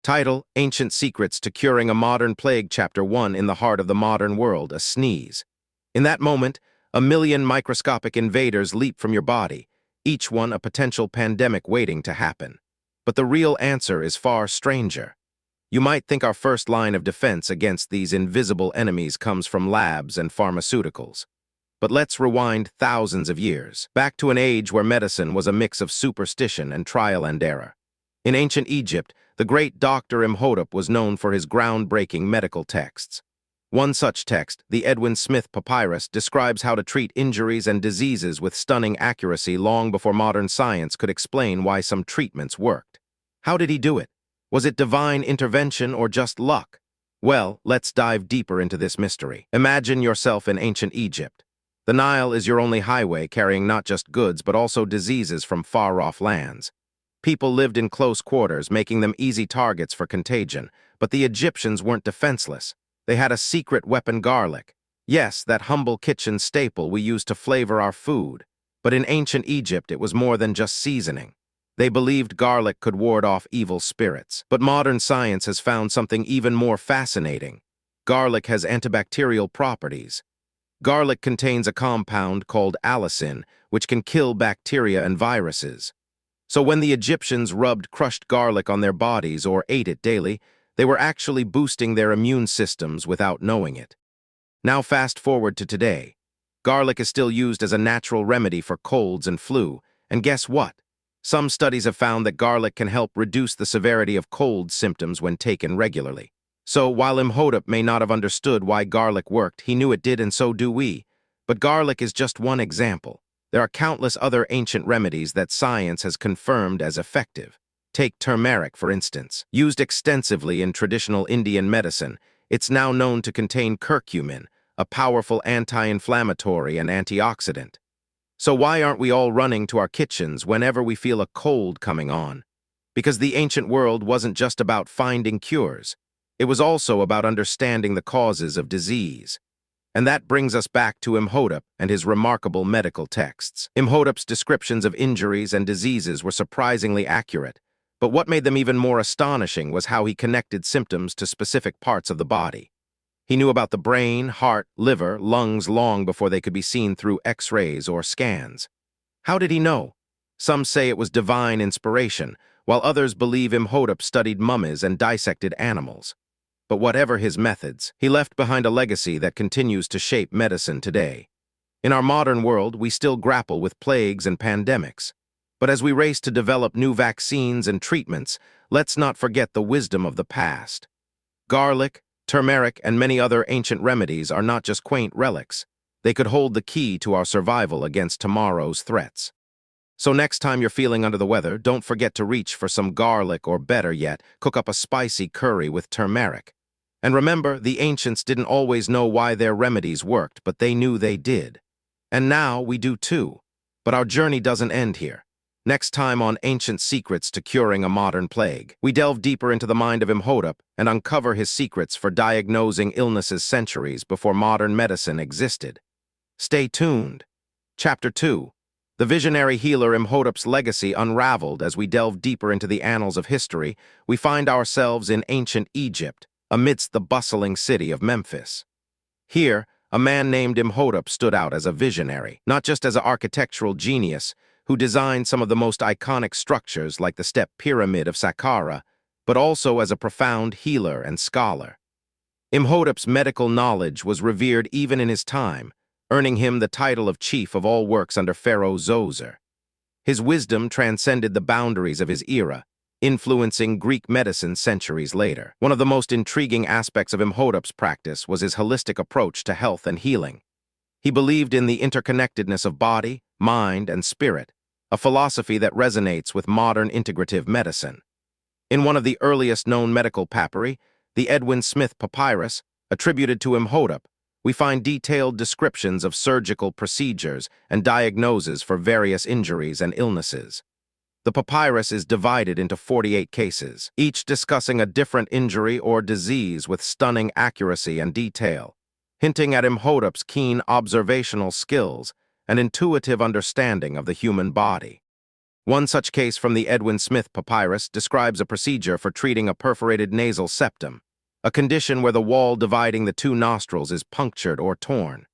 Title: Ancient Secrets to Curing a Modern Plague, Chapter 1. In the heart of the modern world, a sneeze. In that moment, a million microscopic invaders leap from your body, each one a potential pandemic waiting to happen. But the real answer is far stranger. You might think our first line of defense against these invisible enemies comes from labs and pharmaceuticals. But let's rewind thousands of years, back to an age where medicine was a mix of superstition and trial and error. In ancient Egypt, the great doctor Imhotep was known for his groundbreaking medical texts. One such text, the Edwin Smith Papyrus, describes how to treat injuries and diseases with stunning accuracy long before modern science could explain why some treatments worked. How did he do it? Was it divine intervention or just luck? Well, let's dive deeper into this mystery. Imagine yourself in ancient Egypt. The Nile is your only highway, carrying not just goods but also diseases from far-off lands. People lived in close quarters, making them easy targets for contagion, but the Egyptians weren't defenseless. They had a secret weapon: garlic. Yes, that humble kitchen staple we use to flavor our food. But in ancient Egypt, it was more than just seasoning. They believed garlic could ward off evil spirits. But modern science has found something even more fascinating. Garlic has antibacterial properties. Garlic contains a compound called allicin, which can kill bacteria and viruses. So when the Egyptians rubbed crushed garlic on their bodies or ate it daily, they were actually boosting their immune systems without knowing it. Now fast forward to today. Garlic is still used as a natural remedy for colds and flu, and guess what? Some studies have found that garlic can help reduce the severity of cold symptoms when taken regularly. So while Imhotep may not have understood why garlic worked, he knew it did, and so do we. But garlic is just one example. There are countless other ancient remedies that science has confirmed as effective. Take turmeric, for instance. Used extensively in traditional Indian medicine, it's now known to contain curcumin, a powerful anti-inflammatory and antioxidant. So why aren't we all running to our kitchens whenever we feel a cold coming on? Because the ancient world wasn't just about finding cures. It was also about understanding the causes of disease. And that brings us back to Imhotep and his remarkable medical texts. Imhotep's descriptions of injuries and diseases were surprisingly accurate, but what made them even more astonishing was how he connected symptoms to specific parts of the body. He knew about the brain, heart, liver, lungs long before they could be seen through X-rays or scans. How did he know? Some say it was divine inspiration, while others believe Imhotep studied mummies and dissected animals. But whatever his methods, he left behind a legacy that continues to shape medicine today. In our modern world, we still grapple with plagues and pandemics. But as we race to develop new vaccines and treatments, let's not forget the wisdom of the past. Garlic, turmeric, and many other ancient remedies are not just quaint relics. They could hold the key to our survival against tomorrow's threats. So next time you're feeling under the weather, don't forget to reach for some garlic, or better yet, cook up a spicy curry with turmeric. And remember, the ancients didn't always know why their remedies worked, but they knew they did. And now we do too. But our journey doesn't end here. Next time on Ancient Secrets to Curing a Modern Plague, we delve deeper into the mind of Imhotep and uncover his secrets for diagnosing illnesses centuries before modern medicine existed. Stay tuned. Chapter 2. The visionary healer Imhotep's legacy unraveled. As we delve deeper into the annals of history, we find ourselves in ancient Egypt, amidst the bustling city of Memphis. Here, a man named Imhotep stood out as a visionary, not just as an architectural genius who designed some of the most iconic structures like the Step Pyramid of Saqqara, but also as a profound healer and scholar. Imhotep's medical knowledge was revered even in his time, earning him the title of chief of all works under Pharaoh Zoser. His wisdom transcended the boundaries of his era, influencing Greek medicine centuries later. One of the most intriguing aspects of Imhotep's practice was his holistic approach to health and healing. He believed in the interconnectedness of body, mind, and spirit, a philosophy that resonates with modern integrative medicine. In one of the earliest known medical papyri, the Edwin Smith Papyrus, attributed to Imhotep, we find detailed descriptions of surgical procedures and diagnoses for various injuries and illnesses. The papyrus is divided into 48 cases, each discussing a different injury or disease with stunning accuracy and detail, hinting at Imhotep's keen observational skills and intuitive understanding of the human body. One such case from the Edwin Smith Papyrus describes a procedure for treating a perforated nasal septum, a condition where the wall dividing the two nostrils is punctured or torn.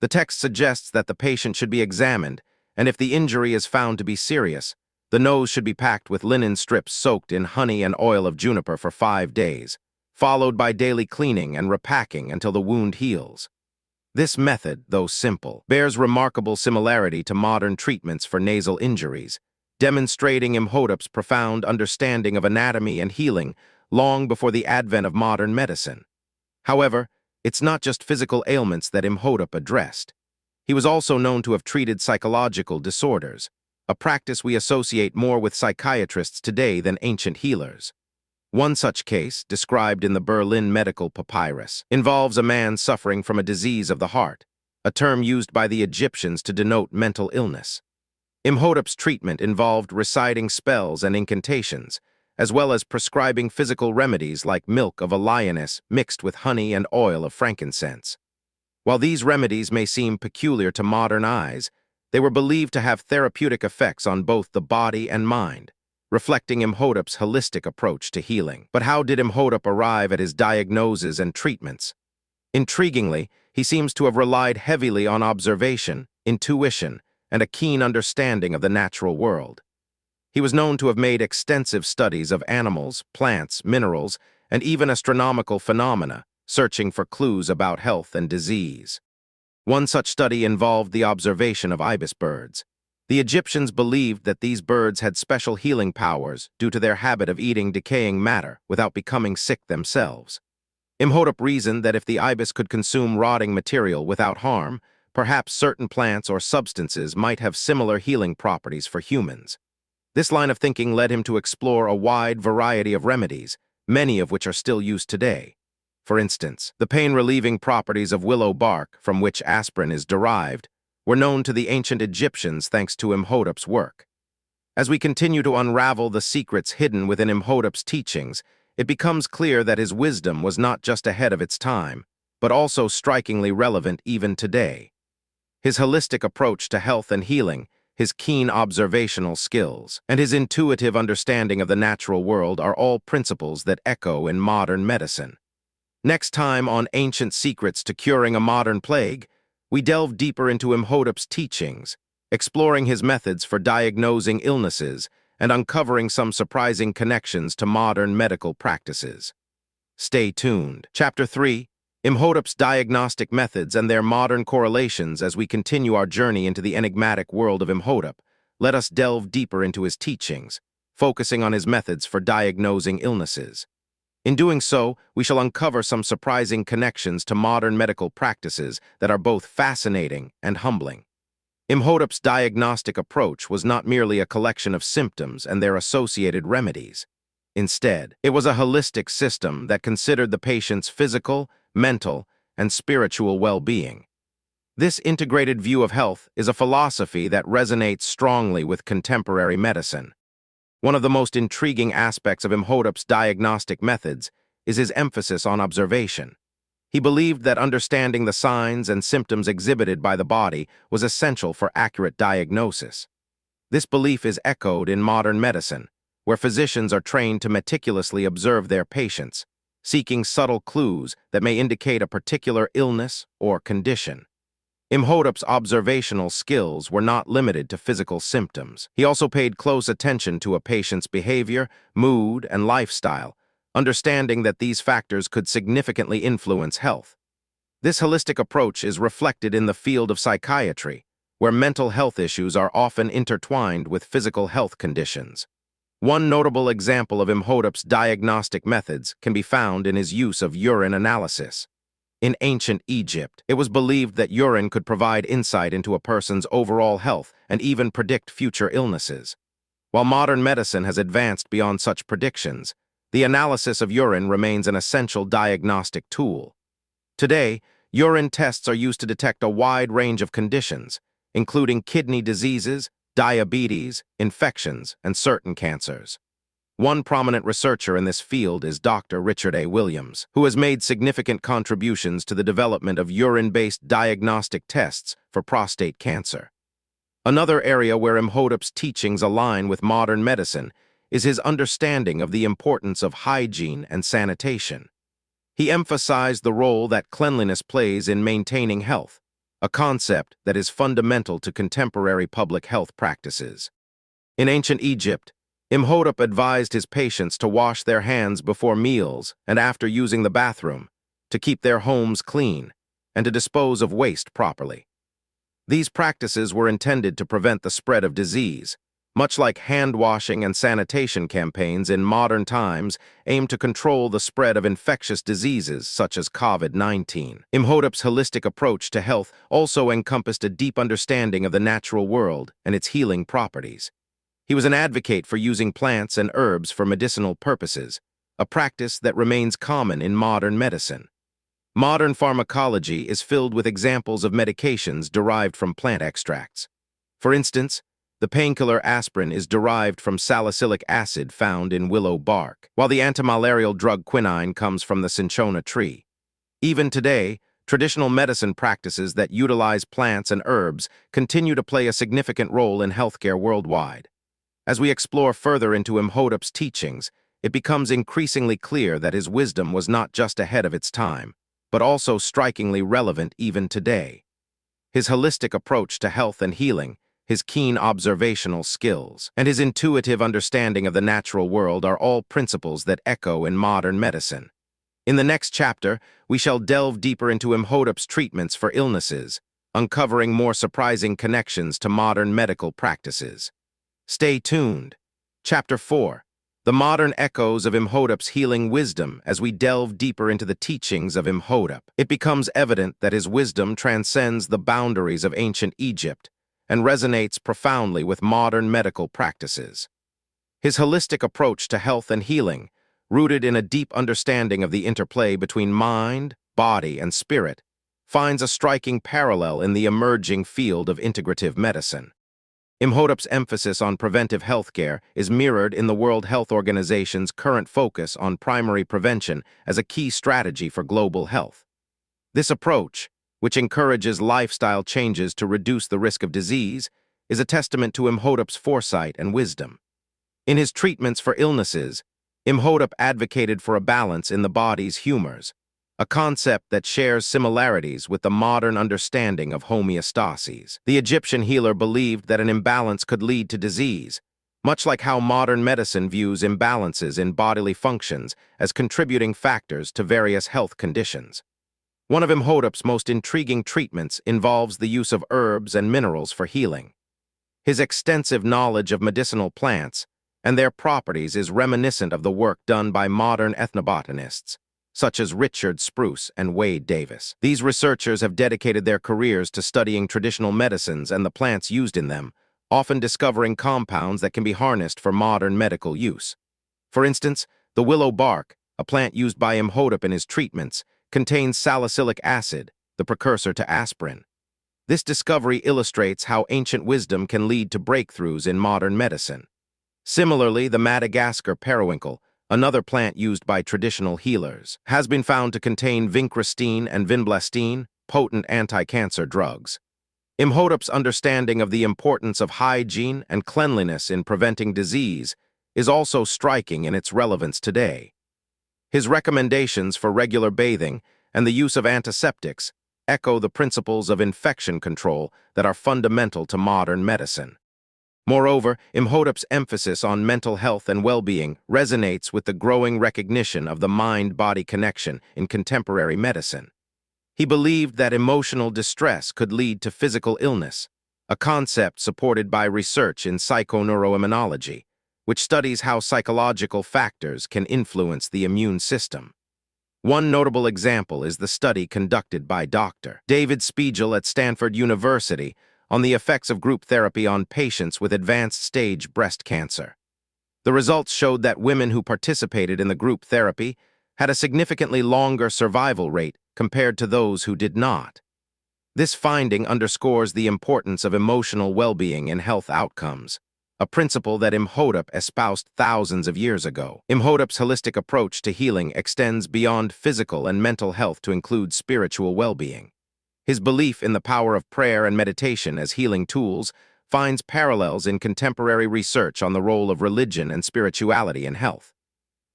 The text suggests that the patient should be examined, and if the injury is found to be serious, the nose should be packed with linen strips soaked in honey and oil of juniper for 5 days, followed by daily cleaning and repacking until the wound heals. This method, though simple, bears remarkable similarity to modern treatments for nasal injuries, demonstrating Imhotep's profound understanding of anatomy and healing long before the advent of modern medicine. However, it's not just physical ailments that Imhotep addressed. He was also known to have treated psychological disorders, a practice we associate more with psychiatrists today than ancient healers. One such case, described in the Berlin Medical Papyrus, involves a man suffering from a disease of the heart, a term used by the Egyptians to denote mental illness. Imhotep's treatment involved reciting spells and incantations, as well as prescribing physical remedies like milk of a lioness mixed with honey and oil of frankincense. While these remedies may seem peculiar to modern eyes, they were believed to have therapeutic effects on both the body and mind, reflecting Imhotep's holistic approach to healing. But how did Imhotep arrive at his diagnoses and treatments? Intriguingly, he seems to have relied heavily on observation, intuition, and a keen understanding of the natural world. He was known to have made extensive studies of animals, plants, minerals, and even astronomical phenomena, searching for clues about health and disease. One such study involved the observation of ibis birds. The Egyptians believed that these birds had special healing powers due to their habit of eating decaying matter without becoming sick themselves. Imhotep reasoned that if the ibis could consume rotting material without harm, perhaps certain plants or substances might have similar healing properties for humans. This line of thinking led him to explore a wide variety of remedies, many of which are still used today. For instance, the pain-relieving properties of willow bark, from which aspirin is derived, were known to the ancient Egyptians thanks to Imhotep's work. As we continue to unravel the secrets hidden within Imhotep's teachings, it becomes clear that his wisdom was not just ahead of its time, but also strikingly relevant even today. His holistic approach to health and healing, his keen observational skills, and his intuitive understanding of the natural world are all principles that echo in modern medicine. Next time on Ancient Secrets to Curing a Modern Plague, we delve deeper into Imhotep's teachings, exploring his methods for diagnosing illnesses and uncovering some surprising connections to modern medical practices. Stay tuned. Chapter 3, Imhotep's Diagnostic Methods and Their Modern Correlations. As we continue our journey into the enigmatic world of Imhotep, let us delve deeper into his teachings, focusing on his methods for diagnosing illnesses. In doing so, we shall uncover some surprising connections to modern medical practices that are both fascinating and humbling. Imhotep's diagnostic approach was not merely a collection of symptoms and their associated remedies. Instead, it was a holistic system that considered the patient's physical, mental, and spiritual well-being. This integrated view of health is a philosophy that resonates strongly with contemporary medicine. One of the most intriguing aspects of Imhotep's diagnostic methods is his emphasis on observation. He believed that understanding the signs and symptoms exhibited by the body was essential for accurate diagnosis. This belief is echoed in modern medicine, where physicians are trained to meticulously observe their patients, seeking subtle clues that may indicate a particular illness or condition. Imhotep's observational skills were not limited to physical symptoms. He also paid close attention to a patient's behavior, mood, and lifestyle, understanding that these factors could significantly influence health. This holistic approach is reflected in the field of psychiatry, where mental health issues are often intertwined with physical health conditions. One notable example of Imhotep's diagnostic methods can be found in his use of urine analysis. In ancient Egypt, it was believed that urine could provide insight into a person's overall health and even predict future illnesses. While modern medicine has advanced beyond such predictions, the analysis of urine remains an essential diagnostic tool. Today, urine tests are used to detect a wide range of conditions, including kidney diseases, diabetes, infections, and certain cancers. One prominent researcher in this field is Dr. Richard A. Williams, who has made significant contributions to the development of urine-based diagnostic tests for prostate cancer. Another area where Imhotep's teachings align with modern medicine is his understanding of the importance of hygiene and sanitation. He emphasized the role that cleanliness plays in maintaining health, a concept that is fundamental to contemporary public health practices. In ancient Egypt, Imhotep advised his patients to wash their hands before meals and after using the bathroom, to keep their homes clean, and to dispose of waste properly. These practices were intended to prevent the spread of disease, much like hand-washing and sanitation campaigns in modern times aim to control the spread of infectious diseases such as COVID-19. Imhotep's holistic approach to health also encompassed a deep understanding of the natural world and its healing properties. He was an advocate for using plants and herbs for medicinal purposes, a practice that remains common in modern medicine. Modern pharmacology is filled with examples of medications derived from plant extracts. For instance, the painkiller aspirin is derived from salicylic acid found in willow bark, while the antimalarial drug quinine comes from the cinchona tree. Even today, traditional medicine practices that utilize plants and herbs continue to play a significant role in healthcare worldwide. As we explore further into Imhotep's teachings, it becomes increasingly clear that his wisdom was not just ahead of its time, but also strikingly relevant even today. His holistic approach to health and healing, his keen observational skills, and his intuitive understanding of the natural world are all principles that echo in modern medicine. In the next chapter, we shall delve deeper into Imhotep's treatments for illnesses, uncovering more surprising connections to modern medical practices. Stay tuned. Chapter 4. The modern echoes of Imhotep's healing wisdom. As we delve deeper into the teachings of Imhotep, it becomes evident that his wisdom transcends the boundaries of ancient Egypt and resonates profoundly with modern medical practices. His holistic approach to health and healing, rooted in a deep understanding of the interplay between mind, body, and spirit, finds a striking parallel in the emerging field of integrative medicine. Imhotep's emphasis on preventive healthcare is mirrored in the World Health Organization's current focus on primary prevention as a key strategy for global health. This approach, which encourages lifestyle changes to reduce the risk of disease, is a testament to Imhotep's foresight and wisdom. In his treatments for illnesses, Imhotep advocated for a balance in the body's humors, a concept that shares similarities with the modern understanding of homeostasis. The Egyptian healer believed that an imbalance could lead to disease, much like how modern medicine views imbalances in bodily functions as contributing factors to various health conditions. One of Imhotep's most intriguing treatments involves the use of herbs and minerals for healing. His extensive knowledge of medicinal plants and their properties is reminiscent of the work done by modern ethnobotanists, such as Richard Spruce and Wade Davis. These researchers have dedicated their careers to studying traditional medicines and the plants used in them, often discovering compounds that can be harnessed for modern medical use. For instance, the willow bark, a plant used by Imhotep in his treatments, contains salicylic acid, the precursor to aspirin. This discovery illustrates how ancient wisdom can lead to breakthroughs in modern medicine. Similarly, the Madagascar periwinkle, another plant used by traditional healers, has been found to contain vincristine and vinblastine, potent anti-cancer drugs. Imhotep's understanding of the importance of hygiene and cleanliness in preventing disease is also striking in its relevance today. His recommendations for regular bathing and the use of antiseptics echo the principles of infection control that are fundamental to modern medicine. Moreover, Imhotep's emphasis on mental health and well-being resonates with the growing recognition of the mind-body connection in contemporary medicine. He believed that emotional distress could lead to physical illness, a concept supported by research in psychoneuroimmunology, which studies how psychological factors can influence the immune system. One notable example is the study conducted by Dr. David Spiegel at Stanford University on the effects of group therapy on patients with advanced-stage breast cancer. The results showed that women who participated in the group therapy had a significantly longer survival rate compared to those who did not. This finding underscores the importance of emotional well-being in health outcomes, a principle that Imhotep espoused thousands of years ago. Imhotep's holistic approach to healing extends beyond physical and mental health to include spiritual well-being. His belief in the power of prayer and meditation as healing tools finds parallels in contemporary research on the role of religion and spirituality in health.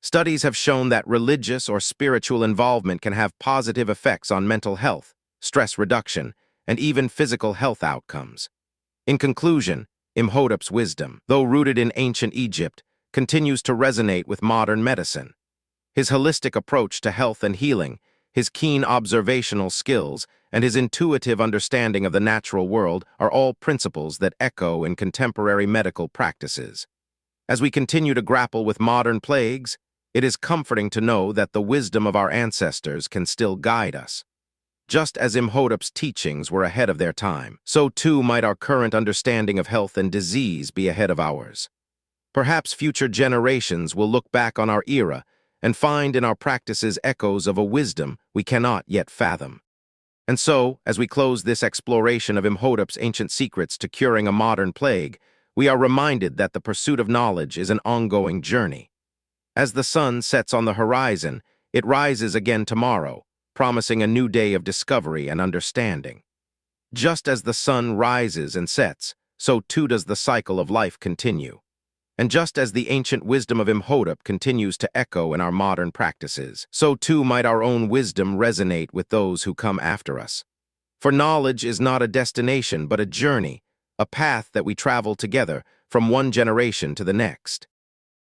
Studies have shown that religious or spiritual involvement can have positive effects on mental health, stress reduction, and even physical health outcomes. In conclusion, Imhotep's wisdom, though rooted in ancient Egypt, continues to resonate with modern medicine. His holistic approach to health and healing, his keen observational skills, and his intuitive understanding of the natural world are all principles that echo in contemporary medical practices. As we continue to grapple with modern plagues, it is comforting to know that the wisdom of our ancestors can still guide us. Just as Imhotep's teachings were ahead of their time, so too might our current understanding of health and disease be ahead of ours. Perhaps future generations will look back on our era and find in our practices echoes of a wisdom we cannot yet fathom. And so, as we close this exploration of Imhotep's ancient secrets to curing a modern plague, we are reminded that the pursuit of knowledge is an ongoing journey. As the sun sets on the horizon, it rises again tomorrow, promising a new day of discovery and understanding. Just as the sun rises and sets, so too does the cycle of life continue. And just as the ancient wisdom of Imhotep continues to echo in our modern practices, so too might our own wisdom resonate with those who come after us. For knowledge is not a destination, but a journey, a path that we travel together from one generation to the next.